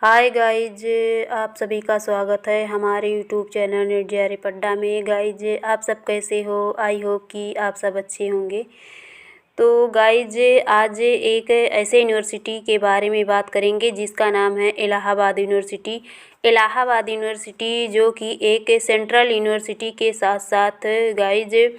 Hi guys, आप सभी का स्वागत है हमारे यूट्यूब चैनल नेट जे पड्डा में। गाइज, आप सब कैसे हो? आई होप कि आप सब अच्छे होंगे। तो गाइज, आज एक ऐसे यूनिवर्सिटी के बारे में बात करेंगे जिसका नाम है इलाहाबाद यूनिवर्सिटी। इलाहाबाद यूनिवर्सिटी जो कि एक सेंट्रल यूनिवर्सिटी के साथ साथ गाइज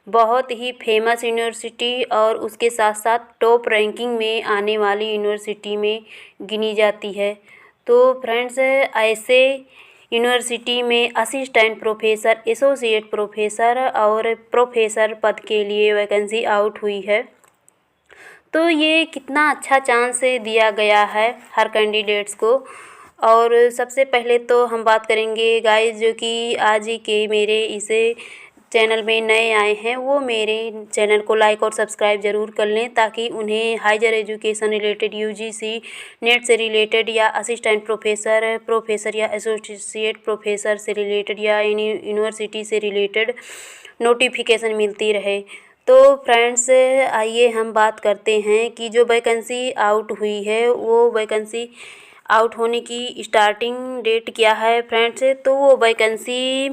बहुत ही फेमस यूनिवर्सिटी और उसके साथ साथ टॉप रैंकिंग में आने वाली यूनिवर्सिटी में गिनी जाती है। तो फ्रेंड्स, ऐसे यूनिवर्सिटी में असिस्टेंट प्रोफेसर, एसोसिएट प्रोफेसर और प्रोफेसर पद के लिए वैकेंसी आउट हुई है। तो ये कितना अच्छा चांस दिया गया है हर कैंडिडेट्स को। और सबसे पहले तो हम बात करेंगे गाइस, जो कि आज ही के मेरे इस चैनल में नए आए हैं, वो मेरे चैनल को लाइक और सब्सक्राइब ज़रूर कर लें ताकि उन्हें higher education related, UGC NET से रिलेटेड या असिस्टेंट प्रोफेसर या एसोसिएट प्रोफेसर से रिलेटेड या यूनिवर्सिटी से रिलेटेड नोटिफिकेशन मिलती रहे। तो फ्रेंड्स, आइए हम बात करते हैं कि जो वैकेंसी आउट हुई है वो वैकेंसी आउट होने की स्टार्टिंग डेट क्या है फ्रेंड्स। तो वो वैकेंसी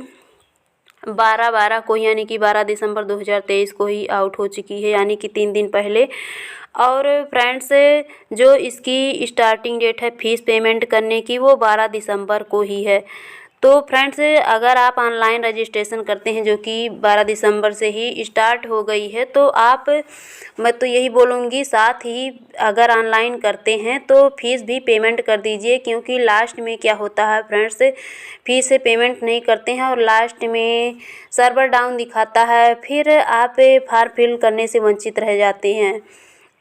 12/12 को यानी कि 12 दिसंबर 2023 को ही आउट हो चुकी है, यानी कि 3 दिन पहले। और फ्रेंड्स, जो इसकी स्टार्टिंग डेट है फीस पेमेंट करने की वो 12 दिसंबर को ही है। तो फ्रेंड्स, अगर आप ऑनलाइन रजिस्ट्रेशन करते हैं जो कि 12 दिसंबर से ही स्टार्ट हो गई है, तो मैं तो यही बोलूँगी, साथ ही अगर ऑनलाइन करते हैं तो फ़ीस भी पेमेंट कर दीजिए, क्योंकि लास्ट में क्या होता है फ्रेंड्स, फ़ीस पेमेंट नहीं करते हैं और लास्ट में सर्वर डाउन दिखाता है, फिर आप फॉर्म फिल करने से वंचित रह जाते हैं।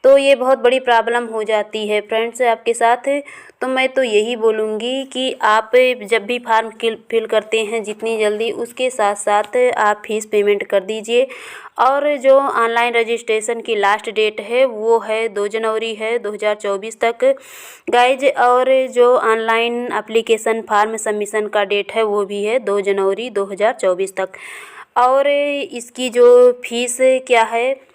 तो ये बहुत बड़ी प्रॉब्लम हो जाती है फ्रेंड्स आपके साथ। तो मैं तो यही बोलूँगी कि आप जब भी फॉर्म फिल करते हैं जितनी जल्दी, उसके साथ साथ आप फ़ीस पेमेंट कर दीजिए। और जो ऑनलाइन रजिस्ट्रेशन की लास्ट डेट है वो है 2 जनवरी है 2024 तक गाइज। और जो ऑनलाइन एप्लीकेशन फॉर्म सबमिशन का डेट है वो भी है 2 जनवरी 2024 तक। और इसकी जो फीस क्या है,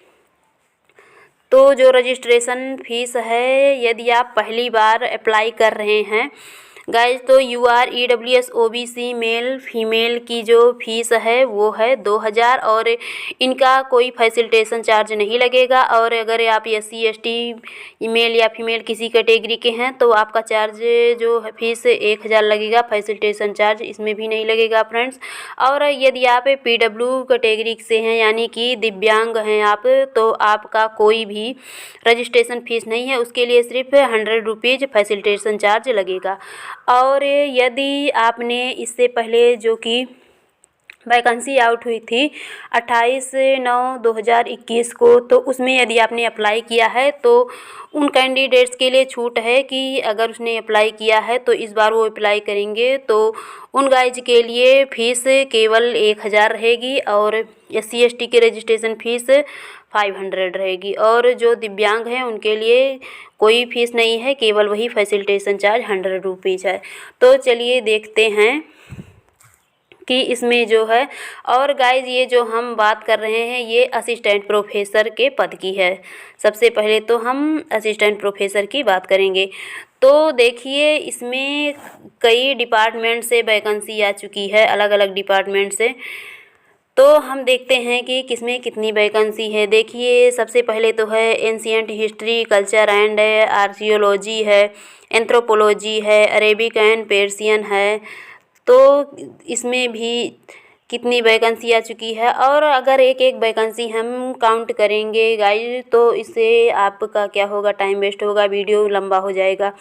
तो जो रजिस्ट्रेशन फ़ीस है, यदि आप पहली बार अप्लाई कर रहे हैं गाइज, तो UR EWS OBC male female की जो फ़ीस है वो है 2000, और इनका कोई फैसिलिटेशन चार्ज नहीं लगेगा। और अगर आप SC ST मेल या फीमेल किसी कैटेगरी के हैं तो आपका चार्ज जो है फ़ीस 1000 लगेगा, फैसिलिटेशन चार्ज इसमें भी नहीं लगेगा फ्रेंड्स। और यदि आप PW कैटेगरी से हैं यानी कि दिव्यांग हैं आप, तो आपका कोई भी रजिस्ट्रेशन फ़ीस नहीं है, उसके लिए सिर्फ 100 रुपीज़ फैसिलिटेशन चार्ज लगेगा। और यदि आपने इससे पहले जो कि वैकेंसी आउट हुई थी 28/9/2021 को, तो उसमें यदि आपने अप्लाई किया है तो उन कैंडिडेट्स के लिए छूट है कि अगर उसने अप्लाई किया है तो इस बार वो अप्लाई करेंगे तो उन गाइज के लिए फ़ीस केवल 1000 रहेगी, और SC ST की रजिस्ट्रेशन फ़ीस 500 रहेगी। और जो दिव्यांग हैं उनके लिए कोई फ़ीस नहीं है, केवल वही फैसिलिटेशन चार्ज 100 रुपीज़ है। तो चलिए देखते हैं कि इसमें जो है। और गाइज, ये जो हम बात कर रहे हैं ये असिस्टेंट प्रोफेसर के पद की है। सबसे पहले तो हम असिस्टेंट प्रोफेसर की बात करेंगे। तो देखिए, इसमें कई डिपार्टमेंट से वैकेंसी आ चुकी है, अलग अलग डिपार्टमेंट से। तो हम देखते हैं कि किसमें कितनी वैकेंसी है। देखिए, सबसे पहले तो है ancient history, culture and archaeology है, एंथ्रोपोलॉजी है, अरेबिक एंड पर्शियन है। तो इसमें भी कितनी वैकेंसी आ चुकी है। और अगर एक एक वैकेंसी हम काउंट करेंगे गाइज, तो इससे आपका क्या होगा, टाइम वेस्ट होगा, वीडियो लंबा हो जाएगा।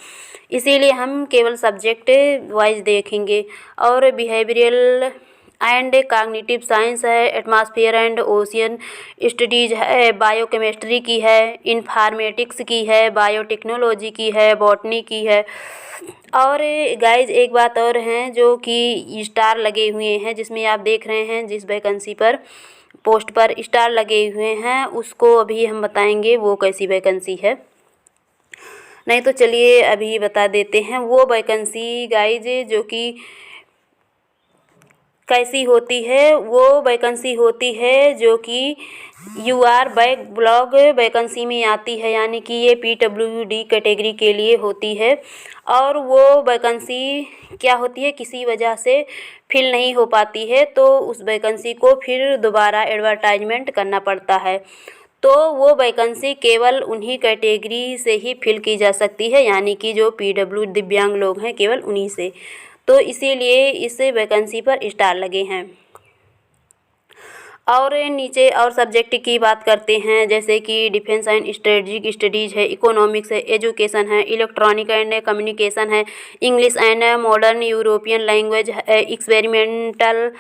इसीलिए हम केवल सब्जेक्ट वाइज देखेंगे। और बिहेवियरल एंड कॉग्निटिव साइंस है, एटमॉस्फेयर एंड ओशियन स्टडीज़ है, बायोकेमिस्ट्री की है, इन्फॉर्मेटिक्स की है, बायोटेक्नोलॉजी की है, बॉटनी की है। और गाइज, एक बात और है जो कि स्टार लगे हुए हैं, जिसमें आप देख रहे हैं जिस वैकेंसी पर पोस्ट पर स्टार लगे हुए हैं उसको अभी हम बताएंगे वो कैसी वैकेंसी है। नहीं तो चलिए अभी बता देते हैं वो वैकेंसी गाइज, जो कि कैसी होती है, वो वैकेंसी होती है जो कि यूआर बैकलॉग वैकेंसी में आती है, यानी कि ये पीडब्ल्यूडी कैटेगरी के लिए होती है। और वो वैकेंसी क्या होती है, किसी वजह से फिल नहीं हो पाती है तो उस वैकेंसी को फिर दोबारा एडवर्टाइजमेंट करना पड़ता है। तो वो वैकेंसी केवल उन्हीं कैटेगरी से ही फिल की जा सकती है, यानी कि जो पीडब्ल्यू दिव्यांग लोग हैं केवल उन्हीं से। तो इसीलिए इस वैकेंसी पर स्टार लगे हैं। और नीचे और सब्जेक्ट की बात करते हैं, जैसे कि डिफेंस एंड स्ट्रेटजिक स्टडीज़ है, इकोनॉमिक्स है, एजुकेशन है, इलेक्ट्रॉनिक एंड कम्युनिकेशन है, English and modern European language है, एक्सपेरिमेंटल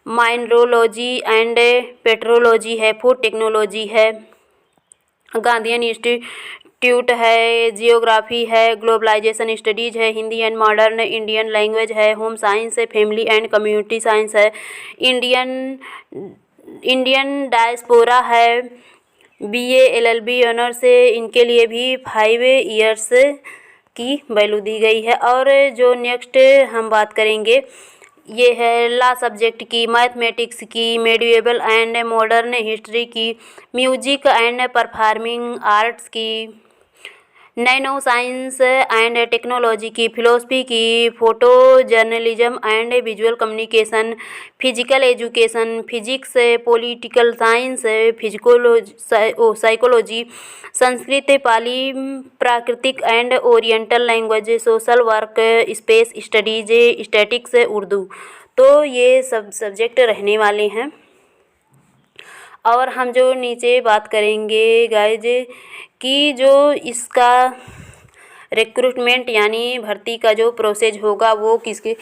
माइनरोलॉजी एंड पेट्रोलॉजी है, फूड टेक्नोलॉजी है, गांधीयन इंस्टीट्यूट है, जियोग्राफी है, ग्लोबलाइजेशन स्टडीज़ है, Hindi and modern Indian language है, होम साइंस है, फैमिली एंड कम्युनिटी साइंस है, इंडियन डायस्पोरा है, बीए एलएलबी ऑनर्स है, इनके लिए भी 5 ईयर्स की वैल्यू दी गई है। और जो नेक्स्ट हम बात करेंगे ये है लॉ सब्जेक्ट की, मैथमेटिक्स की, मेडिएवल एंड मॉडर्न हिस्ट्री की, म्यूजिक एंड परफॉर्मिंग आर्ट्स की, नैनो साइंस एंड टेक्नोलॉजी की, फिलोसफी की, photo journalism and visual communication, physical education, physics, political science, psychology, Sanskrit, Pali, प्राकृतिक and oriental language, social work, space studies, statics, Urdu. तो ये सब subject रहने वाले हैं। और हम जो नीचे बात करेंगे गाइज कि जो इसका रिक्रूटमेंट यानी भर्ती का जो प्रोसेस होगा वो किसके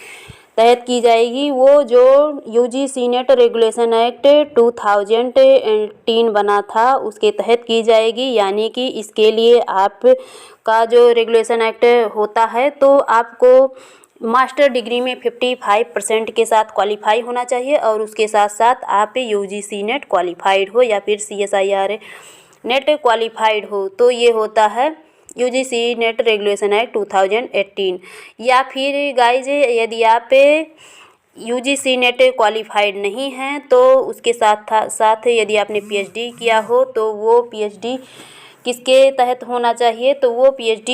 तहत की जाएगी, वो जो यूजीसी नेट रेगुलेशन एक्ट 2018 बना था उसके तहत की जाएगी। यानी कि इसके लिए आपका जो रेगुलेशन एक्ट होता है तो आपको मास्टर डिग्री में 55% के साथ क्वालिफाई होना चाहिए और उसके साथ साथ आप यूजीसी नेट क्वालिफाइड हो या फिर CSIR नेट क्वालिफाइड हो। तो ये होता है यूजीसी नेट रेगुलेशन एक्ट 2018। या फिर गाइज यदि आप यूजीसी नेट क्वालिफाइड नहीं हैं तो उसके साथ यदि आपने PhD किया हो तो वो PhD किसके तहत होना चाहिए, तो वो PhD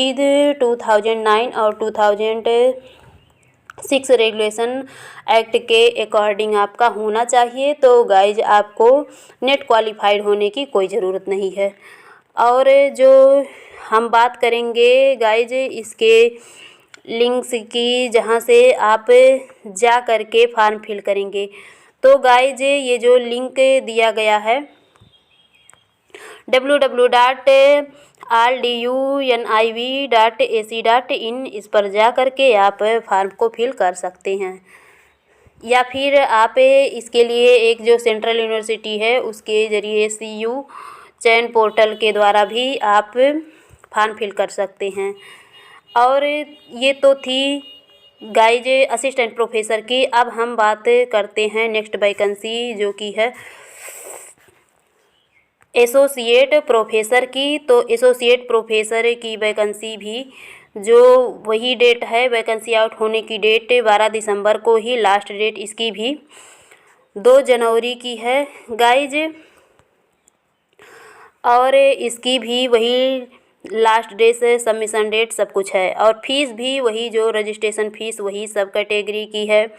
2009 और 2006 रेगुलेशन एक्ट के अकॉर्डिंग आपका होना चाहिए। तो गाइज आपको नेट क्वालिफाइड होने की कोई ज़रूरत नहीं है। और जो हम बात करेंगे गाइज इसके लिंक्स की, जहाँ से आप जा कर के फॉर्म फिल करेंगे। तो गाइज ये जो लिंक दिया गया है www.rduniv.ac.in, इस पर जा कर के आप फॉर्म को फिल कर सकते हैं। या फिर आप इसके लिए एक जो सेंट्रल यूनिवर्सिटी है उसके ज़रिए CU चयन पोर्टल के द्वारा भी आप फॉर्म फिल कर सकते हैं। और ये तो थी गाइज असिस्टेंट प्रोफेसर की। अब हम बात करते हैं नेक्स्ट वैकेंसी जो कि है एसोसिएट प्रोफेसर की। तो एसोसिएट प्रोफेसर की वैकेंसी भी जो वही डेट है, वैकेंसी आउट होने की डेट 12 दिसंबर को ही लास्ट डेट इसकी भी 2 जनवरी की है गाइज। और इसकी भी वही लास्ट डेट से सबमिशन डेट सब कुछ है। और फीस भी वही जो रजिस्ट्रेशन फ़ीस वही सब कैटेगरी की है।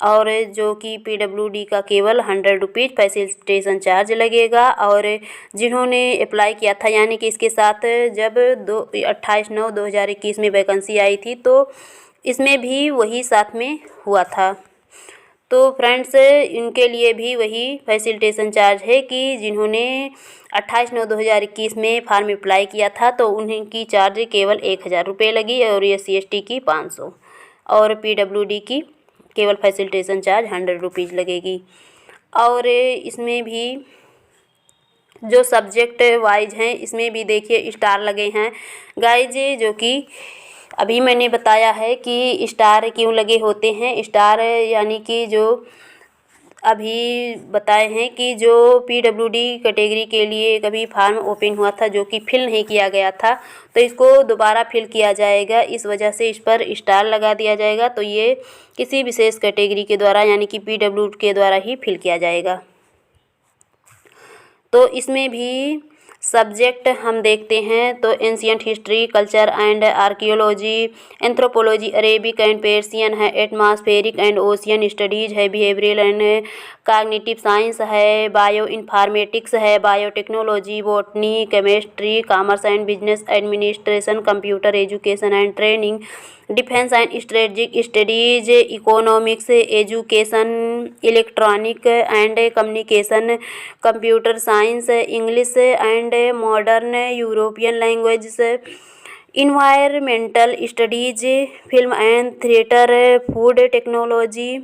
और जो कि PWD का केवल 100 रुपीज़ फैसिलिटेशन चार्ज लगेगा। और जिन्होंने अप्लाई किया था यानी कि इसके साथ जब 28/9/2021 में वैकेंसी आई थी तो इसमें भी वही साथ में हुआ था। तो फ्रेंड्स इनके लिए भी वही फैसिलिटेशन चार्ज है कि जिन्होंने 28/9/2021 में फॉर्म अप्लाई किया था तो उन्हीं की चार्ज केवल 1000 रुपये लगी और SC/ST की 500 और PWD की केवल फैसिलिटेशन चार्ज 100 रुपीज़ लगेगी। और इसमें भी जो सब्जेक्ट वाइज हैं इसमें भी देखिए स्टार लगे हैं गाइज, जो कि अभी मैंने बताया है कि स्टार क्यों लगे होते हैं। स्टार यानी कि जो अभी बताए हैं कि जो PWD कैटेगरी के लिए कभी फॉर्म ओपन हुआ था जो कि फिल नहीं किया गया था, तो इसको दोबारा फिल किया जाएगा। इस वजह से इस पर स्टार लगा दिया जाएगा। तो ये किसी विशेष कैटेगरी के द्वारा यानी कि PWD के द्वारा ही फिल किया जाएगा। तो इसमें भी सब्जेक्ट हम देखते हैं तो ancient history, culture and archaeology, anthropology, Arabic and Persian है, एटमॉस्फेरिक एंड ओशियन स्टडीज है, बिहेवियरल एंड कॉग्निटिव साइंस है, बायो इन्फॉर्मेटिक्स है, biotechnology, botany, chemistry, commerce and business administration, computer education and training, defence and strategic studies, economics, education, electronic and communication, computer science, English and modern European languages, environmental studies, film and theatre, food technology,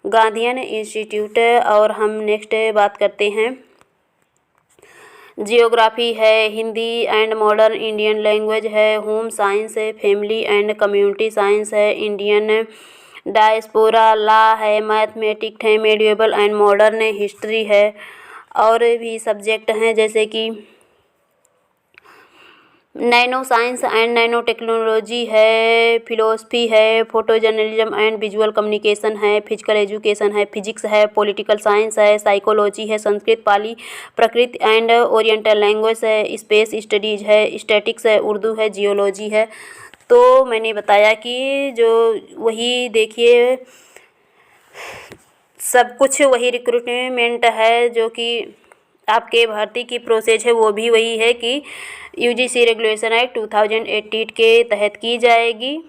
Gandhian institute. और हम next बात करते हैं geography है, Hindi and modern Indian language है, home science है, family and community science है, Indian diaspora law है, मैथमेटिक्स है, मेडिएवल एंड मॉडर्न हिस्ट्री है। और भी सब्जेक्ट हैं जैसे कि nano science and nano technology है, फिलोसफी है, photo journalism and visual communication है, फिजिकल एजुकेशन है, फिजिक्स है, पॉलिटिकल साइंस है, साइकोलॉजी है, संस्कृत, पाली, प्रकृति एंड ओरिएंटल लैंग्वेज है, स्पेस स्टडीज है, स्टैटिक्स है, उर्दू है, जियोलॉजी है। तो मैंने बताया कि जो वही देखिए सब कुछ वही रिक्रूटमेंट है जो कि आपके भर्ती की प्रोसेस है वो भी वही है कि UGC रेगुलेशन एक्ट 2018 के तहत की जाएगी।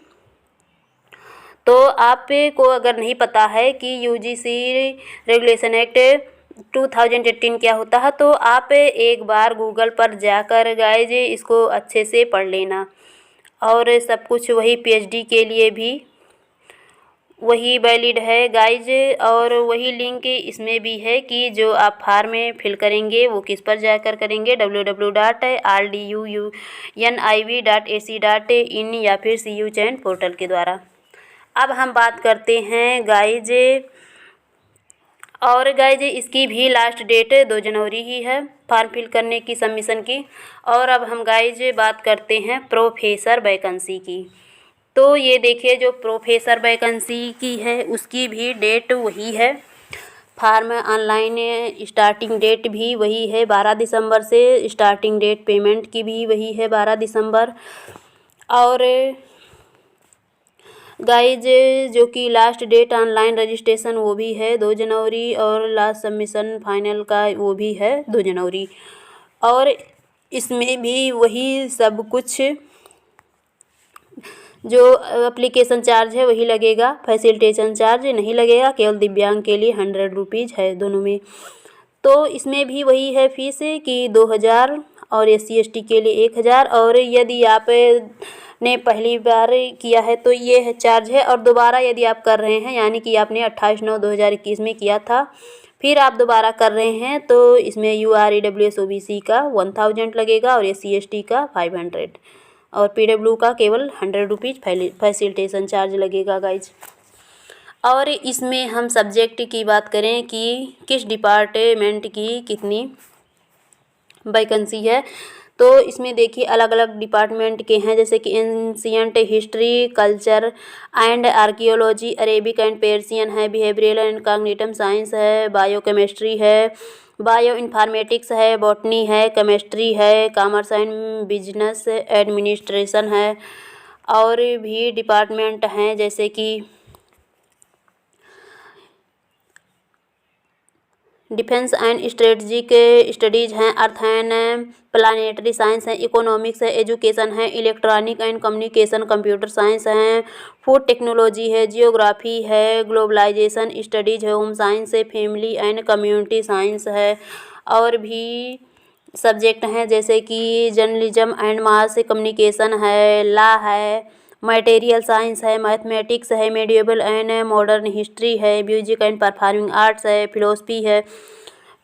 तो आपको अगर नहीं पता है कि UGC रेगुलेशन एक्ट 2018 क्या होता है तो आप एक बार गूगल पर जाकर गाइज इसको अच्छे से पढ़ लेना। और सब कुछ वही PhD के लिए भी वही वैलिड है गाइज। और वही लिंक इसमें भी है कि जो आप फार्म में फिल करेंगे वो किस पर जाकर करेंगे, www.rduniv.ac.in या फिर CU चैन पोर्टल के द्वारा। अब हम बात करते हैं गाइज, और गाइज इसकी भी लास्ट डेट 2 जनवरी ही है फॉर्म फिल करने की, सबमिशन की। और अब हम गाइज बात करते हैं प्रोफेसर वैकेंसी की। तो ये देखिए जो प्रोफेसर वैकेंसी की है उसकी भी डेट वही है, फार्म ऑनलाइन स्टार्टिंग डेट भी वही है 12 दिसंबर से, स्टार्टिंग डेट पेमेंट की भी वही है 12 दिसंबर। और गाइज जो कि लास्ट डेट ऑनलाइन रजिस्ट्रेशन वो भी है 2 जनवरी और लास्ट सबमिशन फाइनल का वो भी है 2 जनवरी। और इसमें भी वही सब कुछ जो एप्लीकेशन चार्ज है वही लगेगा, फैसिलिटेशन चार्ज नहीं लगेगा, केवल दिव्यांग के लिए 100 रुपीज़ है दोनों में। तो इसमें भी वही है फीस कि 2000 और SC ST के लिए 1000। और यदि आप ने पहली बार किया है तो ये है चार्ज है, और दोबारा यदि आप कर रहे हैं यानी कि आपने 28/9/2021 में किया था फिर आप दोबारा कर रहे हैं तो इसमें UREWS OBC का 1000 लगेगा और SC ST का 500 और PW का केवल 100 रुपीज़ फैसिलिटेशन चार्ज लगेगा गाइज। और इसमें हम सब्जेक्ट की बात करें कि किस डिपार्टमेंट की कितनी वैकेंसी है, तो इसमें देखिए अलग अलग डिपार्टमेंट के हैं जैसे कि ancient history, culture and archaeology, Arabic and Persian है, बिहेवियरल एंड कॉग्निटिव साइंस है, बायोकेमिस्ट्री है, बायो इन्फॉर्मेटिक्स है, बॉटनी है, केमिस्ट्री है, कॉमर्स एंड बिजनेस एडमिनिस्ट्रेशन है। और भी डिपार्टमेंट हैं जैसे कि डिफेंस एंड स्ट्रेटजिक स्टडीज़ हैं, अर्थ एंड प्लानिटरी साइंस है, इकोनॉमिक्स है, एजुकेशन है, electronic and communication, computer science हैं, फूड टेक्नोलॉजी है, जियोग्राफी है, ग्लोबलाइजेशन स्टडीज़ है, होम साइंस है, फैमिली एंड कम्युनिटी साइंस है। और भी सब्जेक्ट हैं जैसे कि जर्नलिज्म एंड मास कम्युनिकेशन है, लॉ है, मटेरियल साइंस है, मैथमेटिक्स है, मेडिएवल एंड मॉडर्न हिस्ट्री है, म्यूजिक एंड परफॉर्मिंग आर्ट्स है, फिलोसफी है,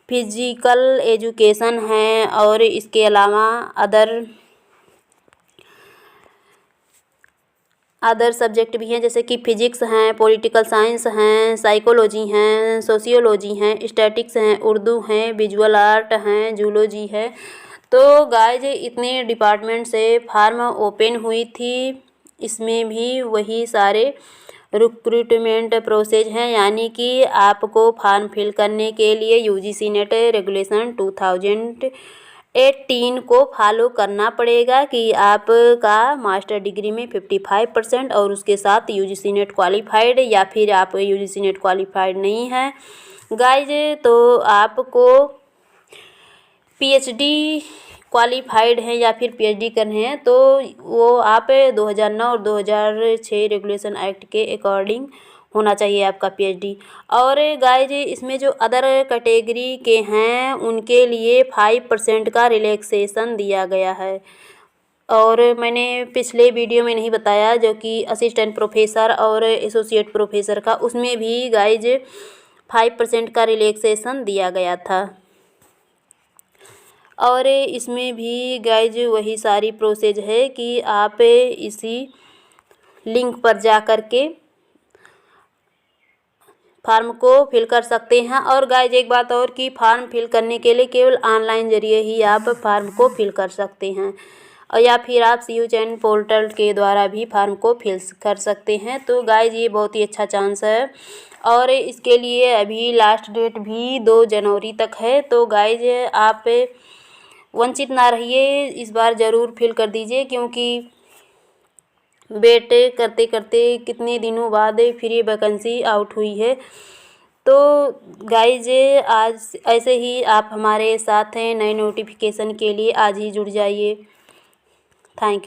फिजिकल एजुकेशन है। और इसके अलावा अदर अदर सब्जेक्ट भी हैं, जैसे कि फिजिक्स हैं, पॉलिटिकल साइंस हैं, साइकोलॉजी हैं, सोशियोलॉजी हैं, स्टैटिक्स हैं, उर्दू हैं, विजुअल आर्ट हैं, जूलॉजी है। तो गाइज इतने डिपार्टमेंट से फार्म ओपन हुई थी, इसमें भी वही सारे रिक्रूटमेंट प्रोसेस हैं, यानी कि आपको फॉर्म फिल करने के लिए यूजीसी नेट रेगुलेशन 2018 को फॉलो करना पड़ेगा कि आपका मास्टर डिग्री में 55% और उसके साथ यूजीसी नेट क्वालिफाइड, या फिर आप यूजीसी नेट क्वालिफाइड नहीं है गाइज तो आपको पीएचडी क्वालिफाइड हैं या फिर पीएचडी कर रहे हैं तो वो आप 2009 और 2006 रेगुलेशन एक्ट के अकॉर्डिंग होना चाहिए आपका पीएचडी। और गाइज इसमें जो अदर कैटेगरी के हैं उनके लिए 5% का रिलैक्सेशन दिया गया है। और मैंने पिछले वीडियो में नहीं बताया जो कि असिस्टेंट प्रोफेसर और एसोसिएट प्रोफेसर का, उसमें भी गाइज 5% का रिलैक्सेशन दिया गया था। और इसमें भी गाइज वही सारी प्रोसेस है कि आप इसी लिंक पर जा कर के फार्म को फिल कर सकते हैं। और गाइज एक बात और कि फार्म फिल करने के लिए केवल ऑनलाइन ज़रिए ही आप फार्म को फिल कर सकते हैं, और या फिर आप CUCN पोर्टल के द्वारा भी फार्म को फिल कर सकते हैं। तो गाइज ये बहुत ही अच्छा चांस है, और इसके लिए अभी लास्ट डेट भी 2 जनवरी तक है। तो गाइज आप वंचित ना रहिए, इस बार ज़रूर फिल कर दीजिए, क्योंकि वेट करते करते कितने दिनों बाद फिर ये वैकेंसी आउट हुई है। तो गाइज आज ऐसे ही आप हमारे साथ हैं, नए नोटिफिकेशन के लिए आज ही जुड़ जाइए। Thank you.